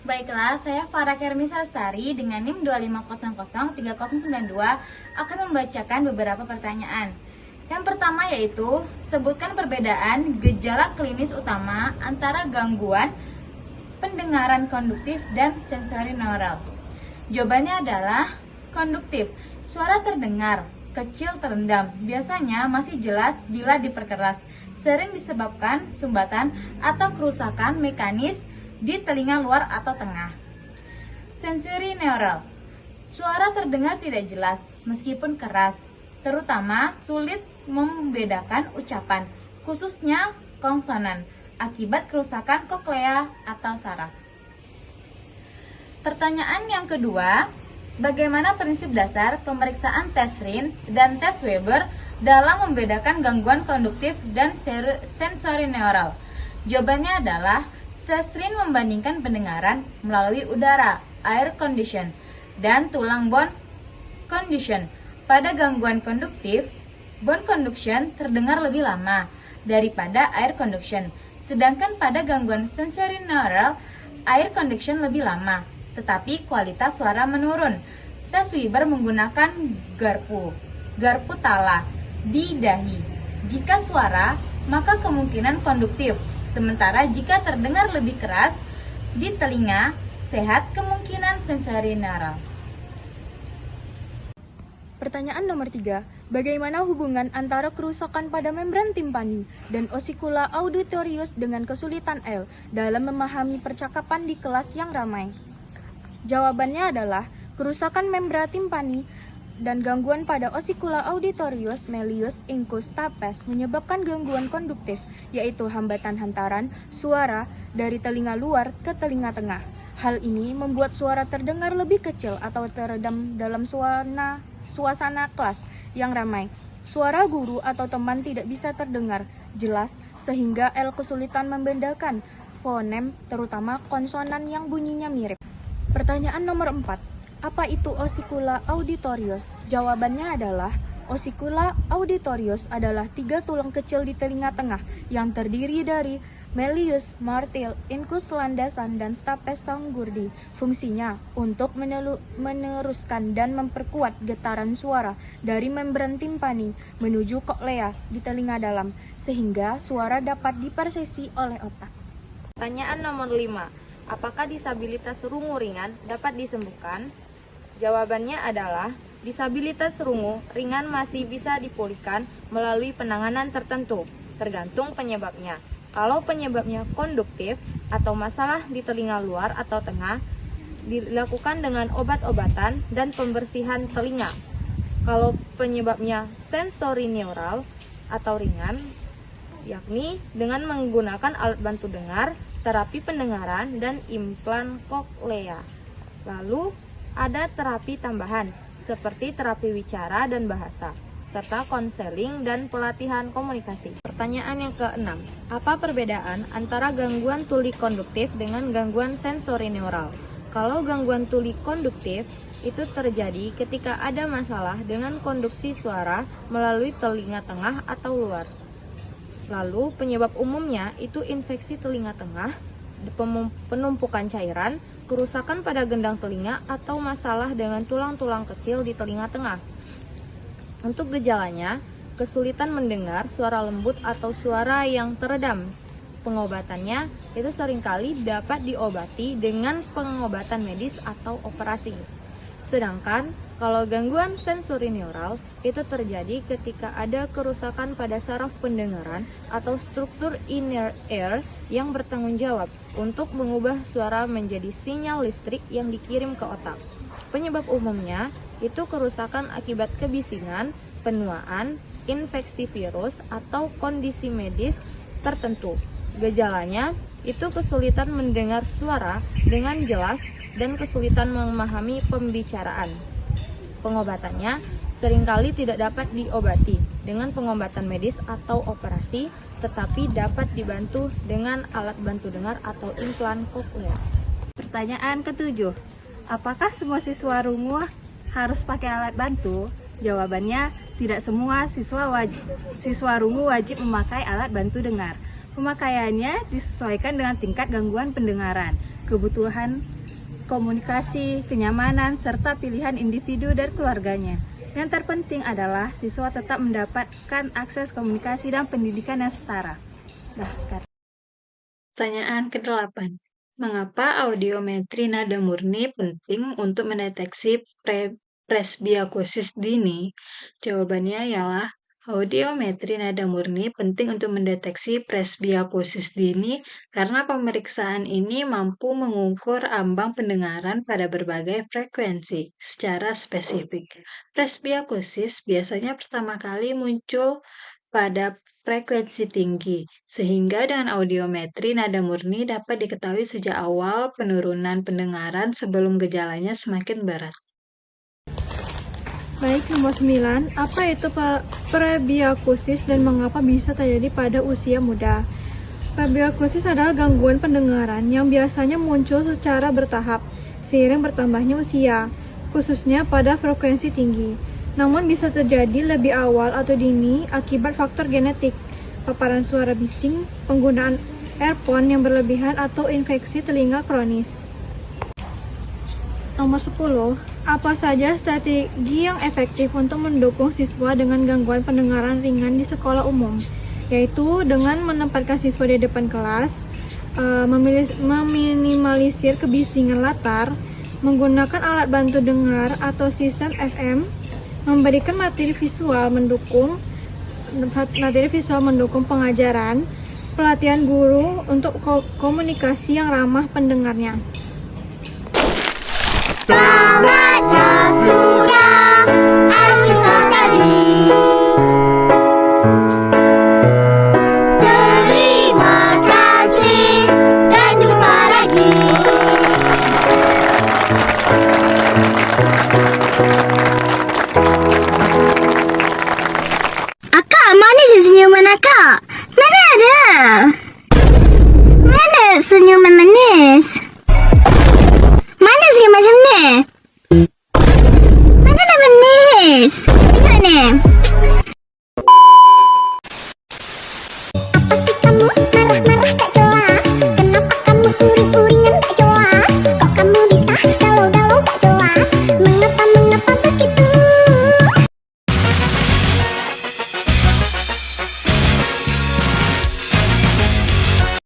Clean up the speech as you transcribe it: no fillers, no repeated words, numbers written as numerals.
Baiklah, saya Farah Kermi Sastari dengan NIM 25003092 akan membacakan beberapa pertanyaan. Yang pertama yaitu, sebutkan perbedaan gejala klinis utama antara gangguan pendengaran konduktif dan sensorineural. Jawabannya adalah konduktif. Suara terdengar kecil terendam, biasanya masih jelas bila diperkeras, sering disebabkan sumbatan atau kerusakan mekanis di telinga luar atau tengah. Sensorineural. Suara terdengar tidak jelas meskipun keras, terutama sulit membedakan ucapan, khususnya konsonan, akibat kerusakan koklea atau saraf. Pertanyaan yang kedua, bagaimana prinsip dasar pemeriksaan tes Rin dan tes Weber dalam membedakan gangguan konduktif dan sensorineural? Jawabannya adalah tes Rin membandingkan pendengaran melalui udara, air condition, dan tulang bone condition. Pada gangguan konduktif, bone conduction terdengar lebih lama daripada air conduction, sedangkan pada gangguan sensorineural, air conduction lebih lama, tetapi kualitas suara menurun. Tes Weber menggunakan garpu tala di dahi. Jika suara, maka kemungkinan konduktif. Sementara jika terdengar lebih keras di telinga, sehat kemungkinan sensorineural. Pertanyaan nomor 3. Bagaimana hubungan antara kerusakan pada membran timpani dan osikula auditorius dengan kesulitan L dalam memahami percakapan di kelas yang ramai? Jawabannya adalah kerusakan membran timpani dan gangguan pada osikula auditorius, melius, incus, stapes menyebabkan gangguan konduktif, yaitu hambatan hantaran suara dari telinga luar ke telinga tengah. Hal ini membuat suara terdengar lebih kecil atau teredam dalam suasana kelas yang ramai. Suara guru atau teman tidak bisa terdengar jelas sehingga L kesulitan membedakan fonem, terutama konsonan yang bunyinya mirip. Pertanyaan nomor 4. Apa itu osikula auditorius? Jawabannya adalah osikula auditorius adalah 3 tulang kecil di telinga tengah yang terdiri dari melius, martil, incus landasan, dan stapes sanggurdi. Fungsinya untuk meneruskan dan memperkuat getaran suara dari membran timpani menuju koklea di telinga dalam, sehingga suara dapat dipersesi oleh otak. Pertanyaan nomor 5. Apakah disabilitas rungu ringan dapat disembuhkan? Jawabannya adalah disabilitas rungu ringan masih bisa dipulihkan melalui penanganan tertentu, tergantung penyebabnya. Kalau penyebabnya konduktif atau masalah di telinga luar atau tengah, dilakukan dengan obat-obatan dan pembersihan telinga. Kalau penyebabnya sensorineural atau ringan, yakni dengan menggunakan alat bantu dengar, terapi pendengaran, dan implan koklea. Lalu, ada terapi tambahan seperti terapi wicara dan bahasa, serta konseling dan pelatihan komunikasi. Pertanyaan yang ke-6. Apa perbedaan antara gangguan tuli konduktif dengan gangguan sensorineural? Kalau gangguan tuli konduktif itu terjadi ketika ada masalah dengan konduksi suara melalui telinga tengah atau luar. Lalu penyebab umumnya itu infeksi telinga tengah, penumpukan cairan, kerusakan pada gendang telinga, atau masalah dengan tulang-tulang kecil di telinga tengah. Untuk gejalanya, kesulitan mendengar suara lembut atau suara yang teredam. Pengobatannya itu seringkali dapat diobati dengan pengobatan medis atau operasi. Sedangkan kalau gangguan sensorineural itu terjadi ketika ada kerusakan pada saraf pendengaran atau struktur inner ear yang bertanggung jawab untuk mengubah suara menjadi sinyal listrik yang dikirim ke otak. Penyebab umumnya itu kerusakan akibat kebisingan, penuaan, infeksi virus, atau kondisi medis tertentu. Gejalanya itu kesulitan mendengar suara dengan jelas dan kesulitan memahami pembicaraan. Pengobatannya seringkali tidak dapat diobati dengan pengobatan medis atau operasi, tetapi dapat dibantu dengan alat bantu dengar atau implan koklea. Pertanyaan ke-7. Apakah semua siswa rungu harus pakai alat bantu? Jawabannya, tidak semua siswa rungu wajib memakai alat bantu dengar. Pemakaiannya disesuaikan dengan tingkat gangguan pendengaran. kebutuhan komunikasi, kenyamanan, serta pilihan individu dan keluarganya. Yang terpenting adalah siswa tetap mendapatkan akses komunikasi dan pendidikan yang setara. Pertanyaan ke-8. Mengapa audiometri nada murni penting untuk mendeteksi presbiokusis dini? Jawabannya ialah audiometri nada murni penting untuk mendeteksi presbiokusis dini karena pemeriksaan ini mampu mengukur ambang pendengaran pada berbagai frekuensi secara spesifik. Presbiokusis biasanya pertama kali muncul pada frekuensi tinggi, sehingga dengan audiometri nada murni dapat diketahui sejak awal penurunan pendengaran sebelum gejalanya semakin berat. Baik, nomor 9. Apa itu presbiokusis dan mengapa bisa terjadi pada usia muda? Presbiokusis adalah gangguan pendengaran yang biasanya muncul secara bertahap seiring bertambahnya usia, khususnya pada frekuensi tinggi. Namun bisa terjadi lebih awal atau dini akibat faktor genetik, paparan suara bising, penggunaan earphone yang berlebihan atau infeksi telinga kronis. Nomor 10. Apa saja strategi yang efektif untuk mendukung siswa dengan gangguan pendengaran ringan di sekolah umum? Yaitu dengan menempatkan siswa di depan kelas, meminimalisir kebisingan latar, menggunakan alat bantu dengar atau sistem FM, memberikan materi visual mendukung pengajaran, pelatihan guru untuk komunikasi yang ramah pendengarnya. Sahabatnya sudah